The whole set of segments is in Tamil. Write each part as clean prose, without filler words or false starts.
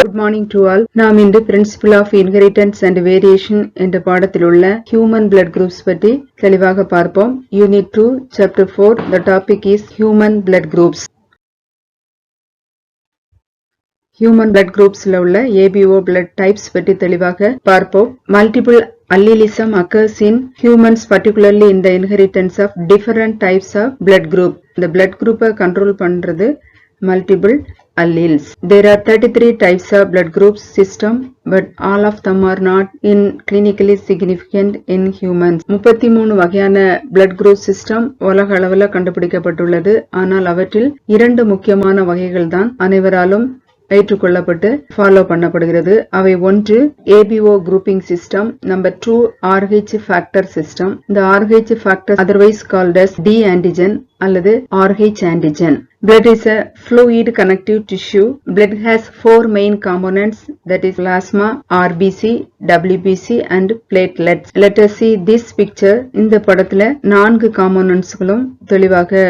Good morning to all. நாம் இன்று Principle of Inheritance and Variation என்ற பாடத்தில் உள்ள Human Blood Groups பற்றி தெளிவாக பார்ப்போம். Unit 2, Chapter 4. The topic is Human Blood Groups. Human Blood Groupsல உள்ள ABO blood types பற்றி தெளிவாக பார்ப்போம். Multiple allelism occurs in humans, particularly in the inheritance of different types of blood group. இந்த blood group control பண்றது multiple alleles. There are 33 types of blood groups system, but all of them are not in clinically significant in humans. 33 வகையான blood group system உலக அளவில் கண்டுபிடிக்கப்பட்டுள்ளது. ஆனால் அவற்றில் 2 முக்கியமான வகைகள் தான் அனைவராலும் ஏற்றுக்கொள்ளப்பட்டு ஃபாலோ பண்ணப்படுகிறது. அவை ஒன்று ABO grouping system, number 2 RH factor system. இந்த RH factor otherwise called as D antigen அல்லது RH antigen. Blood is a fluid connective tissue. Blood has 4 main components, that is plasma, RBC, WBC and platelets. Let us see this picture. இந்த படத்துல 4 componentsகளும் தெளிவாக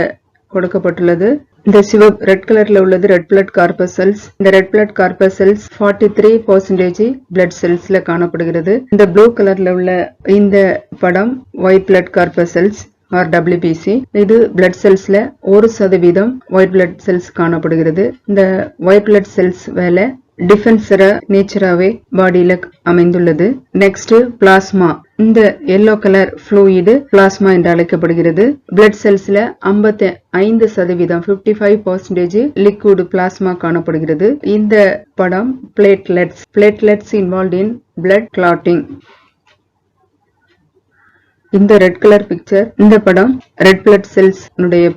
கொடுக்கப்பட்டுள்ளது. இந்த சிவப்பு ரெட் கலர்ல உள்ளது ரெட் பிளட் கார்பசல்ஸ். இந்த ரெட் பிளட் கார்பசல்ஸ் 43% பிளட் செல்ஸ்ல காணப்படுகிறது. இந்த ப்ளூ கலர்ல உள்ள இந்த படம் white blood corpuscles or WBC. இது பிளட் செல்ஸ்ல 1% ஒயிட் பிளட் செல்ஸ் காணப்படுகிறது. இந்த ஒயிட் பிளட் செல்ஸ் வேலை டிஃபென்சரா நேச்சராவே பாடியில அமைந்துள்ளது. Next plasma. இந்த எல்லோ கலர் ஃப்ளூயிடு பிளாஸ்மா என்று அழைக்கப்படுகிறது. பிளட் செல்ஸ்ல 55% 55% லிக்விட் பிளாஸ்மா காணப்படுகிறது. இந்த படம் platelets. Platelets involve in blood clotting. இந்த ரெட் கலர் பிக்சர், இந்த படம் ரெட் பிளட் செல்ஸ்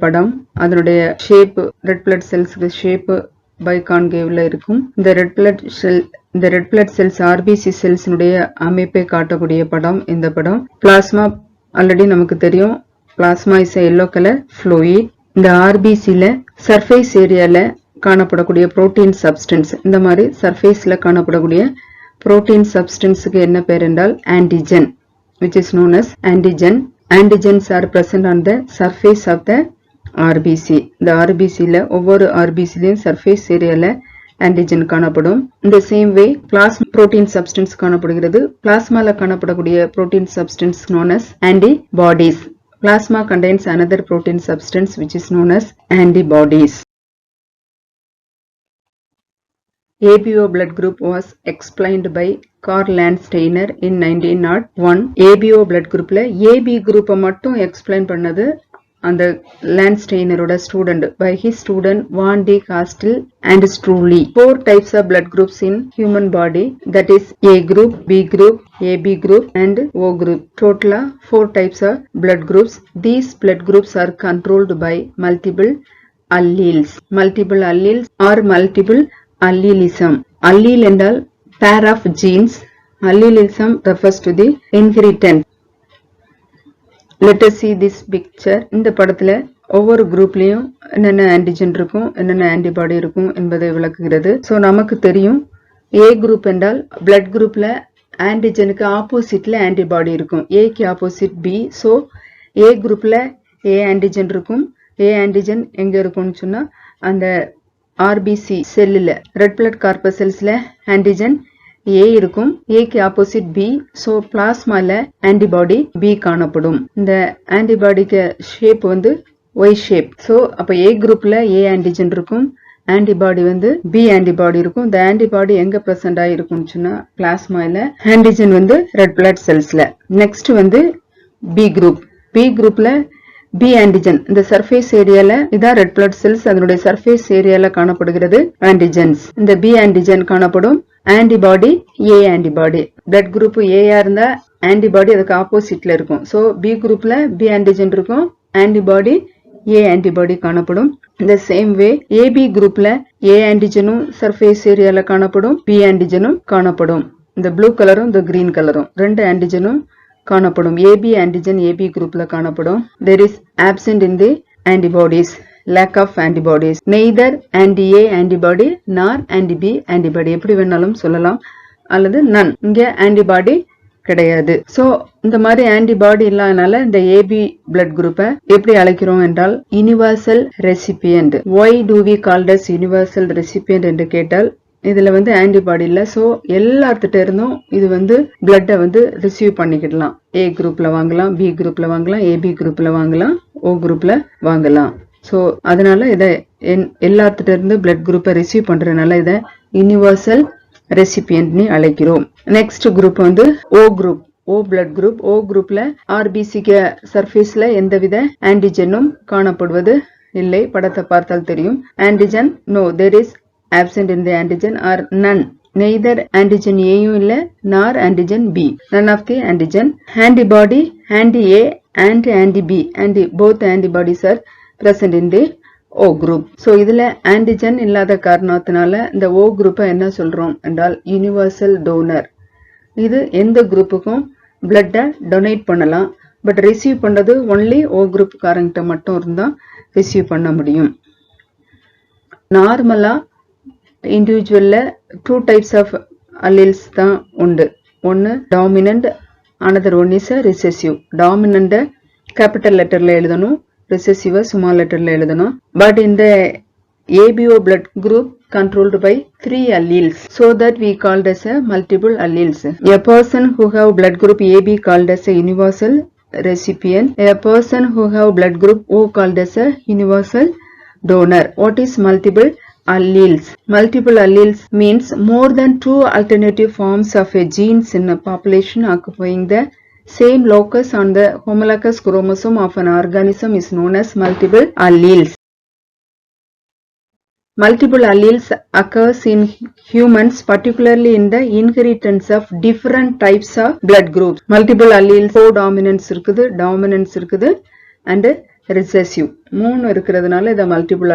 படம். அதனுடைய shape red blood cells shape பைகான்கேவ்ல இருக்கும். இந்த red blood cells RBC cells அமைப்பை காட்டக்கூடிய படம் இந்த படம். பிளாஸ்மா ஆல்ரெடி நமக்கு தெரியும். Plasma is yellow colour fluid. இந்த RBCல சர்ஃபேஸ் ஏரியால காணப்படக்கூடிய புரோட்டீன் சப்ஸ்டன்ஸ், இந்த மாதிரி சர்ஃபேஸ்ல காணப்படக்கூடிய புரோட்டீன் சப்ஸ்டன்ஸுக்கு என்ன பேர் என்றால் antigen, which is known as antigen. Antigens are present on the surface of the RBC. இந்த RBCல ஒவ்வொரு RBCலயும் சர்ஃபேஸ் ஏரியால ஆன்டிஜன் காணப்படும். இந்த same way plasma protein substance காணப்படுகிறது. பிளாஸ்மால காணப்படக்கூடிய protein substance known as antibodies. Plasma contains another protein substance which is known as antibodies. ABO blood group was explained by Karl Landsteiner in 1901. ABO blood groupல AB group மட்டும் explain பண்ணது அந்த லேண்ட்ஸ்டெய்னரோட student by his student Van de Castel and Struve. 4 types of blood groups in human body, that is A group, B group, AB group and O group. Total 4 types of blood groups. These blood groups are controlled by multiple alleles. Multiple alleles or multiple allelism. Allele என்றால் pair of genes. Allelism refers to the inheritance. Let us see this picture. இந்த படத்துல ஒவ்வொரு குரூப்லயும் என்னென்ன ஆன்டிஜன் இருக்கும், என்னென்ன ஆன்டிபாடி இருக்கும் என்பதை விளக்குகிறது. சோ நமக்கு தெரியும் A குரூப் என்றால் பிளட் குரூப்ல ஆன்டிஜனுக்கு ஆப்போசிட்ல ஆன்டிபாடி இருக்கும். ஏக்கு ஆப்போசிட் B. சோ A குரூப்ல A ஆன்டிஜன் இருக்கும். A ஆன்டிஜன் எங்க இருக்கும்னு சொன்னா அந்த RBC செல்லுல ரெட் பிளட் கார்பசல்ஸ்ல ஆன்டிஜன் A இருக்கும். ஏக்கு ஆப்போசிட் B. சோ பிளாஸ்மால ஆன்டிபாடி B காணப்படும். இந்த ஆன்டிபாடிக்கு ஷேப் Y ஷேப். சோ அப்ப A குரூப்ல A ஆன்டிஜன் இருக்கும். ஆன்டிபாடி B ஆன்டிபாடி இருக்கும். இந்த ஆன்டிபாடி எங்க பிரசன்ட் ஆயிருக்கும்னு சொன்னா பிளாஸ்மால. ஆன்டிஜன் ரெட் பிளட் செல்ஸ்ல. Next B group. B குரூப்ல B ஆன்டிஜன் இந்த சர்ஃபேஸ் ஏரியால இதான் ரெட் பிளட் செல்ஸ். அதனுடைய சர்ஃபேஸ் ஏரியால காணப்படுகிறது ஆன்டிஜன்ஸ். இந்த B ஆன்டிஜன் காணப்படும். Antibody A antibody. Blood group A இருந்தா ஆன்டிபாடி அதுக்கு ஆப்போசிட்ல இருக்கும். சோ B குரூப்ல B ஆன்டிஜன் இருக்கும். ஆன்டிபாடி A ஆன்டிபாடி காணப்படும். இந்த சேம் வே AB குரூப்ல A ஆன்டிஜனும் சர்ஃபேஸ் ஏரியால காணப்படும். B ஆன்டிஜனும் காணப்படும். இந்த ப்ளூ கலரும் இந்த கிரீன் கலரும் 2 ஆன்டிஜனும் காணப்படும். AB ஆன்டிஜன் AB குரூப்ல காணப்படும். There is absent in the antibodies. Lack of antibodies. Neither anti-A antibody nor anti-B antibody. எப்படி வேணாலும் சொல்லலாம். அல்லது none. இங்க antibody கிடையாது. சோ இந்த மாதிரி ஆன்டிபாடி இல்லாதனால இந்த ஏபி பிளட் குரூப்பை எப்படி அழைக்கிறோம் என்றால் universal recipient. Why do we called as universal recipient என்று கேட்டால் இதுல ஆன்டிபாடி இல்ல. சோ எல்லாத்துட்ட இருந்தும் இது பிளட்டை ரிசீவ் பண்ணிக்கிடலாம். ஏ குரூப்ல வாங்கலாம், பி குரூப்ல வாங்கலாம், ஏபி குரூப்ல வாங்கலாம், ஓ குரூப்ல வாங்கலாம். சோ அதனால இத எல்லாத்துட்ட இருந்து பிளட் குரூப்பை ரிசீவ் பண்றதுனால இத யுனிவர்சல் ரெசிபியன்ட் அழைக்கிறோம். நெக்ஸ்ட் குரூப் ஓ குரூப். ஓ பிளட் குரூப். ஓ குரூப்ல ஆர்பிசிக்கு சர்ஃபேஸ்ல எந்தவித ஆன்டிஜனும் காணப்படுவது இல்லை. படத்தை பார்த்தால் தெரியும். Antigen no, there is absent in the antigen or none. Neither antigen A illa nor antigen B. None of the antigen. Antibody, anti-A and anti-B. And both antibodies are present in the O group. So இதுல antigen இல்லாத காரணத்தினால இந்த O group என்ன சொல்றோம் என்றால் universal donor. இது எந்த குரூப்புக்கும் blood donate பண்ணலாம். பட் ரிசீவ் பண்றது only O group காரங்கிட்ட மட்டும் இருந்தா ரிசீவ் பண்ண முடியும். நார்மலா இண்டிவிஜுவல்ல 2 டைப்ஸ் ஆஃப் அல்லீல்ஸ் தான் உண்டு. ஒன்னு dominant, another one is recessive. Dominant capital லெட்டர்ல எழுதணும், recessive ஸ்மால் லெட்டர்ல எழுதணும். பட் இந்த ABO blood group controlled by 3 alleles, so that we called as a multiple alleles. A person who have blood group AB called as a universal recipient. A person who have blood group O called as a universal donor. What is multiple alleles? Multiple alleles means more than 2 alternative forms of a genes in a population occupying the same locus on the homologous chromosome of an organism is known as multiple alleles. Multiple alleles occurs in humans, particularly in the inheritance of different types of blood groups. Multiple alleles codominance இருக்குது, dominance இருக்குது and recessive. 3 இருக்கிறதுனால இத மல்டிபிள்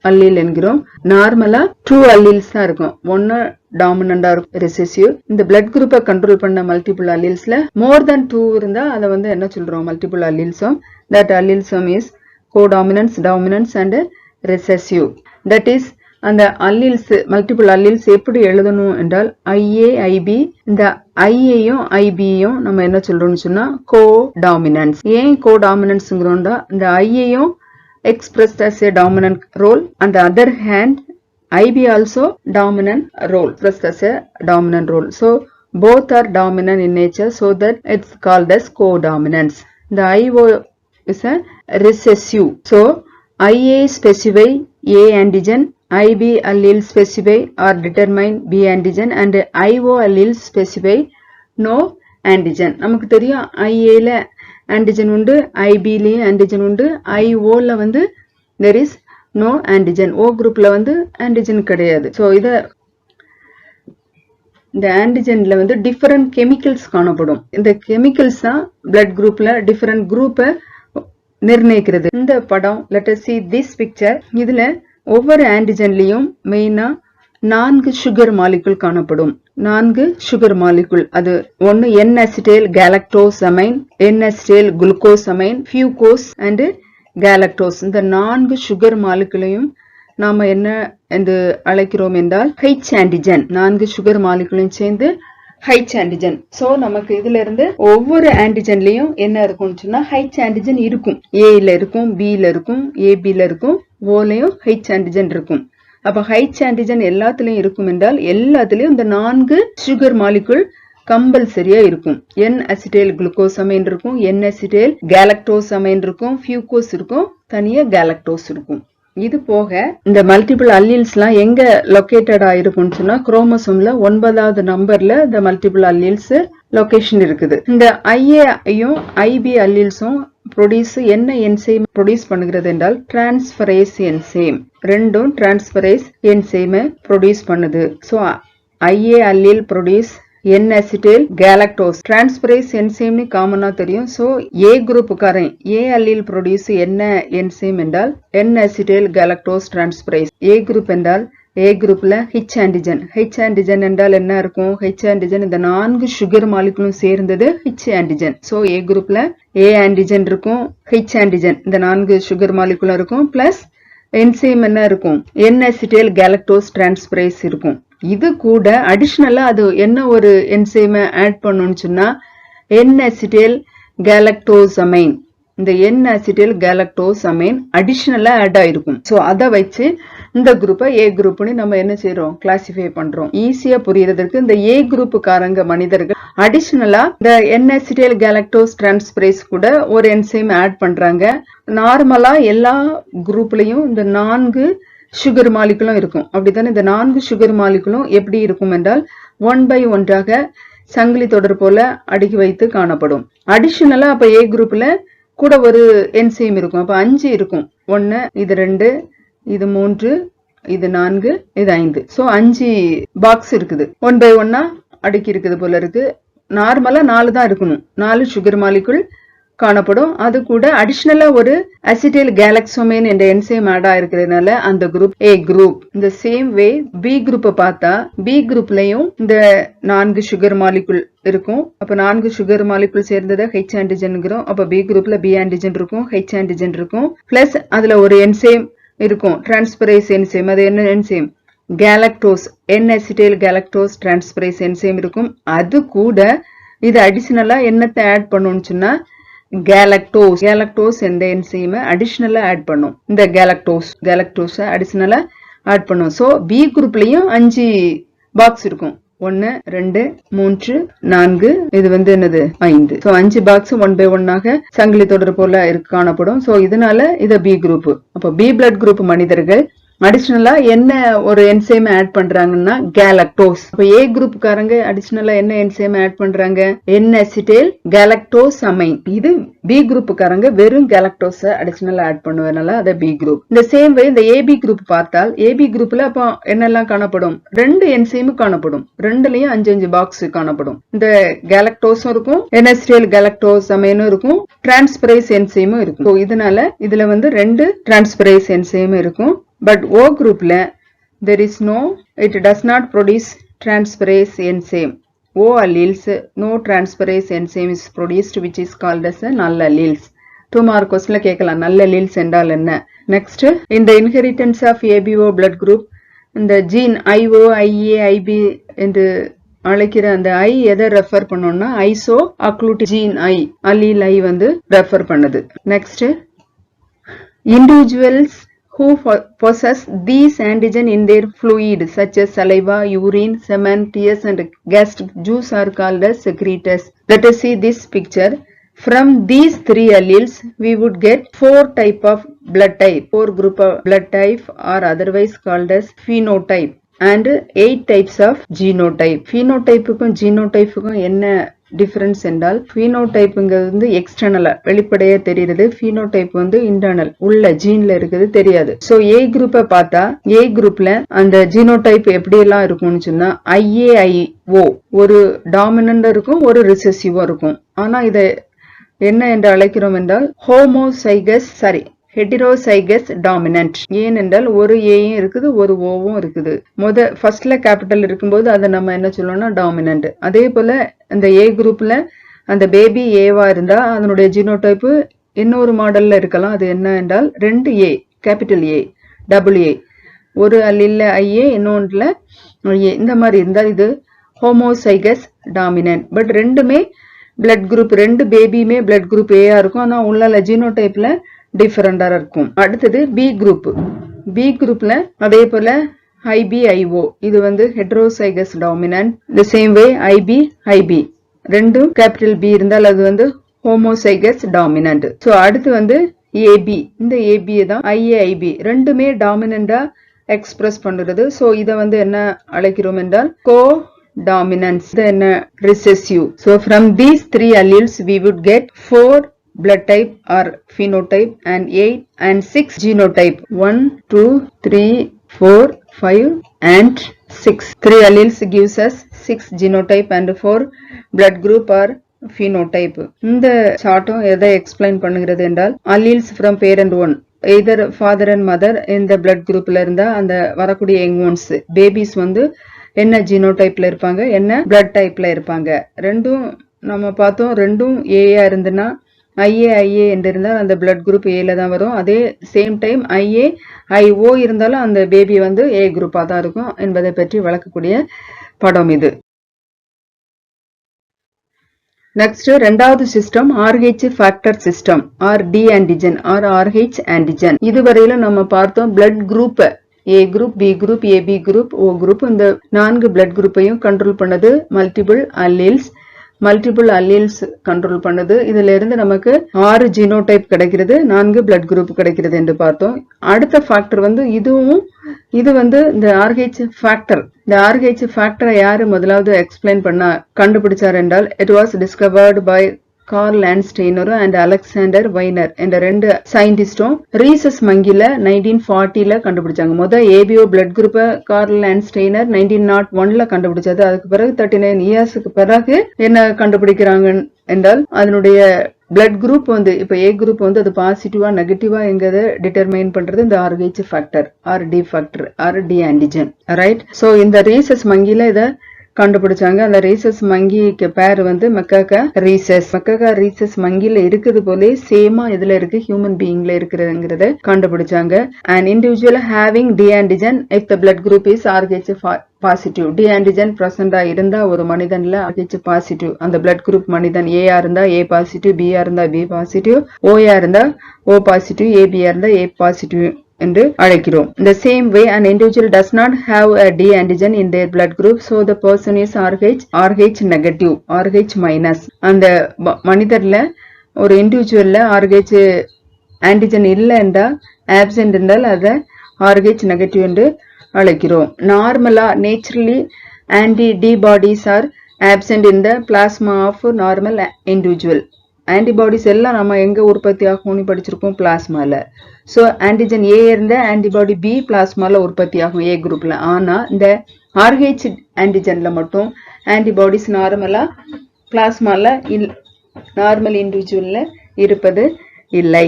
அல்லீல் என்கிறோம். நார்மலா 2 அல்லீல்ஸ் தான் இருக்கும். ஒன்னு டாமினண்டா இருக்கும், ரெசெசிவ். இந்த பிளட் குரூப்பை கண்ட்ரோல் பண்ண மல்டிபிள் அல்லீல்ஸ்ல மோர் தென் 2 இருந்தா அதை என்ன சொல்றோம்? மல்டிபிள் அல்லீல்ஸும். தட் அல்லீல்ஸும் is codominance, dominance and recessive. That is அந்த அல்லீல்ஸ், மல்டிபிள் அல்லீல்ஸ் எப்படி எழுதணும் என்றால் IA, IB. இந்த ஐயையும் ஐபியும் நம்ம என்ன சொல்றோம்னு சொன்னா கோடாமினன்ஸ். ஏன் கோடாமினன்ஸ்ங்கிறோம்டா இந்த ஐயையும் expressed as a dominant role, on the other hand IB also dominant role, expressed as a dominant role. So both are dominant in nature, so that it's called as codominance. The IO is a recessive. So IA specify A antigen, IB allele specify or determine B antigen, and IO allele specify no antigen. நமக்கு தெரியும் IA ல antigen உண்டு, IB லயும் antigen உண்டு, IO ல there is no antigen. O குரூப்ல antigen கிடையாது. So இந்த ஆன்டிஜன்ல டிஃபரண்ட் கெமிக்கல்ஸ் காணப்படும். இந்த கெமிக்கல்ஸ் தான் பிளட் குரூப்ல டிஃபரண்ட் குரூப்பை நிர்ணயிக்கிறது. இந்த படம் let us see this picture. இதுல ஒவ்வொரு ஆன்டிஜன்லயும் மெயினா 4 சுகர் மாலிகுல் காணப்படும். 4 சுகர் மாலிகுல். அது ஒன்னு N-acetyl galactosamine, N-acetyl glucosamine, fucose and galactose. இந்த 4 சுகர் மாலிகுலையும் நாம என்ன என்று அழைக்கிறோம் என்றால் H ஆன்டிஜன். 4 சுகர் மாலிகுலையும் சேர்ந்து H ஆன்டிஜன். சோ நமக்கு இதுல இருந்து ஒவ்வொரு ஆன்டிஜன்லயும் என்ன இருக்கும்னு சொன்னா H ஆன்டிஜன் இருக்கும். A ல இருக்கும், B ல இருக்கும், AB ல இருக்கும், O லயும் H ஆன்டிஜன் இருக்கும். அப்ப H ஆன்டிஜன் எல்லாத்துலயும் இருக்கும் என்றால் எல்லாத்துலயும் இந்த 4 சுகர் மாலிகுல் கம்பல்சரியா இருக்கும். N-acetyl glucosamine இருக்கும், N-acetyl galactosamine இருக்கும், fucose இருக்கும், தனியா galactose இருக்கும். இது போக இந்த மல்டிபிள் அல்லீல்ஸ்லாம் எங்க லொகேட்டடா இருக்கும்னு சொன்னா குரோமோசோம்ல 9வது நம்பர்ல இந்த மல்டிபிள் அல்லீல்ஸ் லொகேஷன் இருக்குது. இந்த ஐஏயும் ஐபி அல்லீல்ஸும் ப்ரொடியூஸ் என்ன என்சைம் ப்ரொடியூஸ் பண்ணுகிறது என்றால் டிரான்ஸ்ஃபரேஸ் என்சைம். ரெண்டும் டிரான்ஸ்ஃபரேஸ் என்சைமை ப்ரொடியூஸ் பண்ணுது. So IA allele produce N-acetyl galactose. Transferase என்சைம்னு காமனா தெரியும். சோ A குரூப்புக்காரன் A அல்லீல் ப்ரொடியூஸ் என்ன என்சைம் என்றால் N-acetyl galactose transferase. A group என்றால் A குரூப்ல H ஆன்டிஜன். H ஆன்டிஜன் என்றால் என்ன இருக்கும்? H ஆன்டிஜன் இந்த 4 சுகர் மாலிகுலும் சேர்ந்தது H ஆன்டிஜன். சோ A குரூப்ல A ஆன்டிஜன் இருக்கும், H ஆன்டிஜன் இந்த 4 சுகர் மாலிகுலும் இருக்கும், பிளஸ் என்சைம் என்ன இருக்கும்? N-acetyl galactose transferase இருக்கும். இது கூட அடிஷனலா அது என்ன ஒரு என்சைமை ஆட் பண்ணணும்னு சொன்னா N-acetyl galactosamine. இந்த N-acetyl galactosamine அடிஷனலா ஆட் ஆயிருக்கும். சோ அதை வச்சு இந்த குரூப்பை ஏ குரூப்னு நம்ம என்ன செய்யறோம், கிளாசிஃபை பண்றோம். ஈஸியா புரியறதுக்கு இந்த ஏ குரூப்புக்காரங்க மனிதர்கள் அடிஷனலா இந்த N-acetyl galactose transferase கூட ஒரு என்சைம் ஆட் பண்றாங்க. நார்மலா எல்லா குரூப்லயும் இந்த 4 சுகர் மாலிகுலும் இருக்கும். அப்படித்தானே இந்த 4 சுகர் மாலிகுலும் எப்படி இருக்கும் என்றால் 1 by 1 சங்கிலி தொடர் போல அடுக்கி வைத்து காணப்படும். அடிஷனலா அப்ப ஏ குரூப்ல கூட ஒரு என்சைம் இருக்கும். அப்ப 5 இருக்கும். 1, இது 2, இது 3, இது 4, இது 5. சோ 5 பாக்ஸ் இருக்குது. 1 by 1 அடுக்கி இருக்குது போல இருக்கு. நார்மலா 4 தான் இருக்கணும். 4 சுகர் மாலிகுல் காணப்படும். அது கூட அடிஷனலா ஒரு அசிட்டைல் கேலக்சோமைன் என்ற என்சைம் ஆட் ஆயிருக்கிறதுனால அந்த குரூப் ஏ குரூப். இந்த சேம் வே பி குரூப் பார்த்தா பி குரூப்லயும் இந்த 4 சுகர் மாலிகுல் இருக்கும். அப்ப 4 சுகர் மாலிகுல் சேர்ந்ததை H ஆன்டிஜன்ங்கிறோம். அப்ப பி குரூப்ல பி ஆன்டிஜன் இருக்கும், H ஆன்டிஜன் இருக்கும். பிளஸ் அதுல ஒரு என்சைம் இருக்கும், டிரான்ஸ்பரேஸ் என்சைம். அது என்ன enzyme? Galactose, N-acetyl galactose transferase enzyme இருக்கும். அது கூட இது அடிஷனலா என்னத்தை ஆட் பண்ணணும்னு சொன்னா கேலக்டோஸ் என்ற என்சைமை அடிஷனலா ஆட் பண்ணும். இந்த கேலக்டோஸ் அடிஷனலா ஆட் பண்ணும். சோ பி குரூப்லயும் 5 பாக்ஸ் இருக்கும். 1, 2, 3, 4, இது வந்து என்னது 5. சோ 5 பாக்ஸ் 1 by 1 சங்கிலி தொடர் போல காணப்படும். சோ இதனால இத பி குரூப். அப்ப பி பிளட் குரூப் மனிதர்கள் அடிஷனலா என்ன ஒரு என்சைம் ஆட் பண்றாங்கன்னா கேலக்டோஸ். அப்ப ஏ குரூப் காரங்க அடிஷனலா என்ன என்சைம் ஆட் பண்றாங்க? N-acetyl galactosamine. இது பி குரூப் காரங்க வெறும் கேலக்டோஸ் அடிஷனலா ஆட் பண்ணுவதனால அது பி குரூப். இந்த சேம் வே இந்த ஏபி குரூப் பார்த்தால் ஏபி குரூப்ல அப்ப என்னெல்லாம் காணப்படும்? 2 என்சைம் காணப்படும். 2லயும் 5 பாக்ஸ் காணப்படும். இந்த கேலக்டோஸும் இருக்கும், N-acetyl galactosamine இருக்கும், டிரான்ஸ்பரேஸ் என்சைமும் இருக்கும். சோ இதனால இதுல வந்து 2 டிரான்ஸ்பரேஸ் என்சைம் இருக்கும். But O groupல there is no, it does not produce transferase enzyme. O alleles, no transferase enzyme is produced, which is called as a null alleles. 2 mark questionல கேட்கலாம் null alleles என்றால் என்ன. Next, in the inheritance of ABO blood group, இந்த gene IO, IA, IB என்று அழைக்கிற அந்த I எதை ரெஃபர் பண்ணோம்னா isoagglutinogen I, allele I வந்து ரெஃபர் பண்ணுது. Next, individuals who possess these antigen in their fluid such as saliva, urine, semen, tears and gastric juice are called as secretors. Let us see this picture. From these 3 alleles we would get 4 type of blood type. 4 group of blood type are otherwise called as phenotype and 8 types of genotype. Phenotype-க்கும் genotype-க்கும் என்ன டிஃபரன்ஸ் என்றால் phenotype-ங்கிறது வந்து எக்ஸ்டர்னலா வெளிப்படையா தெரியுது. phenotype வந்து இன்டர்னல் உள்ள ஜீன்ல இருக்குது தெரியாது. சோ ஏ குரூப்பை பார்த்தா ஏ குரூப்ல அந்த ஜீனோடைப் எப்படி எல்லாம் இருக்கும்னு சொன்னா IAIO ஒரு டாமினன்ட் இருக்கும், ஒரு ரிசெசிவா இருக்கும். ஆனா இத என்ன என்று அழைக்கிறோம் என்றால் ஹெட்டிரோசைகஸ் டாமினன்ட். ஏனென்றால் ஒரு ஏயும் இருக்குது, ஒரு ஓவும் இருக்குது. ஃபர்ஸ்ட்ல கேபிட்டல் இருக்கும்போது அதை நம்ம என்ன சொல்லணும்னா டாமினன்ட். அதே போல இந்த ஏ குரூப்ல அந்த பேபி ஏவா இருந்தா அதனுடைய ஜீனோடைப் இன்னொரு மாடல்ல இருக்கலாம். அது என்ன என்றால் 2 ஏ, கேபிட்டல் ஏ, டபுள் ஏ, ஒரு அல்லில்ல ஐஏ, இன்னொன்றுல ஏ, இந்த மாதிரி இருந்தால் இது ஹோமோசைகஸ் டாமினன்ட். பட் ரெண்டுமே பிளட் குரூப், 2 பேபியுமே பிளட் குரூப் ஏயா இருக்கும். ஆனா உள்ள ஜீனோடைப்ல டிஃபரெண்டா இருக்கும். அடுத்தது பி குரூப். பி குரூப்ல அதே போல IBIO இது வந்து heterozygous dominant. The same way IB ரெண்டும் கேபிட்டல் பி இருந்தால் அது வந்து ஹோமோசைகஸ் டாமினன்ட். சோ அடுத்து வந்து AB. இந்த AB தான் IAIB ரெண்டுமே டாமினண்டா எக்ஸ்பிரஸ் பண்ணுறது. சோ இத வந்து என்ன அழைக்கிறோம் என்றால் கோ dominance, then recessive. So from these 3 alleles we would get 4 blood type or phenotype and 8 and 6 genotype. 1, 2, 3, 4, 5 and 6. 3 alleles gives us 6 genotype and 4 blood group or phenotype. இந்த சார்ட்டும் எதை எக்ஸ்பிளைன் பண்ணுகிறது என்றால் alleles from parent 1, either father and mother இந்த blood groupல இருந்தா அந்த வரக்கூடிய young ones babies வந்து என்ன ஜீனோடைப்ல இருப்பாங்க, என்ன பிளட் டைப்ல இருப்பாங்க. ரெண்டும் நம்ம பார்த்தோம். ரெண்டும் ஏயா இருந்துன்னா IA என்று இருந்தால் அந்த பிளட் குரூப் ஏல தான் வரும். அதே சேம் டைம் IA IO இருந்தாலும் அந்த பேபி வந்து A குரூப்பா தான் இருக்கும் என்பதை பற்றி விளக்கக்கூடிய படம் இது. நெக்ஸ்ட் ரெண்டாவது system RH factor system or D antigen or RH antigen. இதுவரையிலும் நம்ம பார்த்தோம் blood group A group, B group, AB group, O group. இந்த 4 பிளட் குரூப்பையும் கண்ட்ரோல் பண்ணது மல்டிபிள் அல்லீல்ஸ் கண்ட்ரோல் பண்ணுது. இதுல இருந்து நமக்கு 6 ஜீனோடைப் கிடைக்கிறது, 4 பிளட் குரூப் கிடைக்கிறது என்று பார்த்தோம். அடுத்த ஃபேக்டர் வந்து இது வந்து இந்த RH ஃபேக்டர். இந்த RH ஃபேக்டரை யாரு முதலாவது எக்ஸ்பிளைன் கண்டுபிடிச்சார் என்றால் it was discovered by Karl லேண்ட்ஸ்டெய்னரும் அண்ட் அலெக்சாண்டர் வைனர் என்ற 2 சயின்டிஸ்டும் ரீசஸ் மங்கில 1940ல கண்டுபிடிச்சாங்க. முதல் ABO பிளட் குரூப்பை கார்ல் லேண்ட்ஸ்டெய்னர் 1901ல கண்டுபிடிச்சது. அதுக்கு பிறகு 39 இயர்ஸ்க்கு பிறகு என்ன கண்டுபிடிக்கிறாங்க என்றால் அதனுடைய பிளட் குரூப் வந்து இப்ப A குரூப் வந்து அது பாசிட்டிவா நெகட்டிவா எங்கதை டிட்டர்மைன் பண்றது இந்த RH factor or D factor or D antigen. Right. So இந்த ரீசஸ் மங்கில இத கண்டுபிடிச்சாங்க. அந்த ரீசஸ் மங்கிக்கு பேர் வந்து மெக்காக்கா ரீசஸ் மங்கில இருக்குது போலே சேமா இதுல இருக்கு ஹியூமன் பீயிங்ல இருக்குறதுங்கிறத கண்டுபிடிச்சாங்க. an individual having D antigen if the blood group is RH positive. D antigen பிரசண்டா இருந்தா ஒரு மனிதன்ல RH பாசிட்டிவ், அந்த பிளட் குரூப் மனிதன் A இருந்தா A பாசிட்டிவ், B இருந்தா B பாசிட்டிவ், O இருந்தா O பாசிட்டிவ், AB இருந்தா A பாசிட்டிவ் என்று அழைக்கிறோம். The same way an individual does not have a D antigen in their blood group, so the person is RH negative, RH minus. அந்த மனிதர்ல ஒரு இண்டிவிஜுவல்ல RH ஆன்டிஜன் இல்லை என்றால் ஆப்சென்ட் என்றால் அதை RH நெகட்டிவ் என்று அழைக்கிறோம். நார்மலா naturally antibodies are absent in the plasma of normal individual. Antibodies எல்லாம் நம்ம எங்க உற்பத்தி ஆகும்னு படிச்சிருக்கோம், பிளாஸ்மால. சோ ஆன்டிஜன் A இருந்த ஆன்டிபாடி B பிளாஸ்மால உற்பத்தி ஆகும் A குரூப்ல. ஆனா இந்த RH ஆன்டிஜன்ல மட்டும் ஆன்டிபாடிஸ் நார்மலா பிளாஸ்மால நார்மல் இண்டிவிஜுவல்ல இருப்பது இல்லை.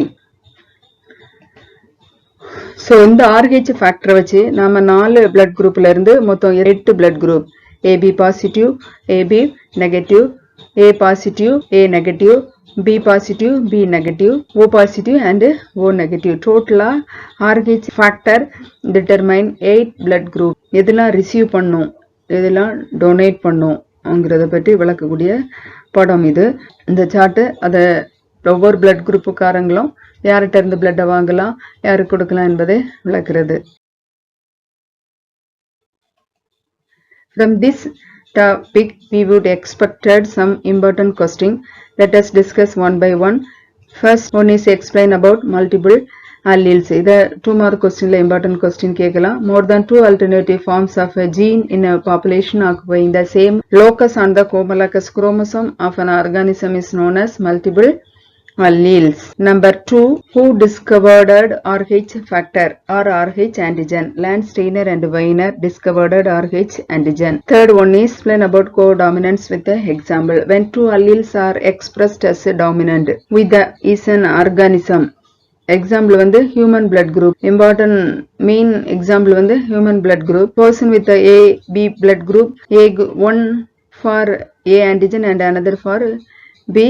சோ இந்த RH ஃபேக்டரை வச்சு நாம 4 பிளட் குரூப்ல இருந்து மொத்தம் 8 blood group AB positive, AB negative, A positive, A negative, B positive, B negative, O positive and O negative. டோட்டலா RH factor determine 8 blood group. இதெல்லாம் ரிசீவ் பண்ணும், இதெல்லாம் டொனேட் பண்ணும்ங்கிறத பற்றி விளக்கக்கூடிய படம் இது. இந்த சார்ட் அத ஒவ்வொரு பிளட் குரூப்புக்காரங்களும் யார்கிட்ட இருந்து பிளட்டை வாங்கலாம், யாருக்கு கொடுக்கலாம் என்பதை விளக்குறது. From this topic we would expected some important question. Let us discuss one by one. First one is explain about multiple alleles. இத 2 mark questionல important question கேட்கலாம். More than 2 alternative forms of a gene in a population occupying the same locus on the homologous chromosome of an organism is known as multiple alleles. Number 2, who discovered RH factor or RH antigen? Landsteiner and Weiner discovered RH antigen. Third one is explain about codominance with the example. When 2 alleles are expressed as dominant with the is an organism. Example வந்து human blood group. Important main example வந்து human blood group. Person with the A B blood group, one for A antigen and another for B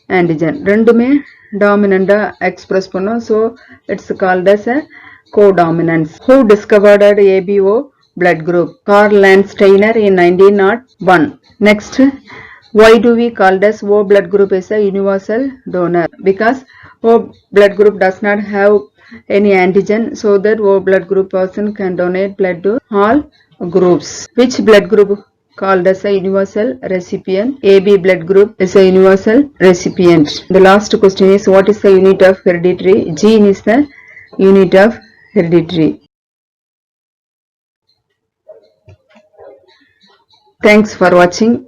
antigen. ரெண்டுமே டாமினண்டா எக்ஸ்பிரஸ் பண்ணும். So it's called as a codominance. Who discovered ABO blood group? Karl Landsteiner in 1901. Next, why do we call this O blood group as a universal donor? Because O blood group does not have any antigen, so that O blood group person can donate blood to all groups. Which blood group called as a universal recipient? AB blood group is a universal recipient. The last question is what is the unit of hereditary? Gene is the unit of hereditary. Thanks for watching.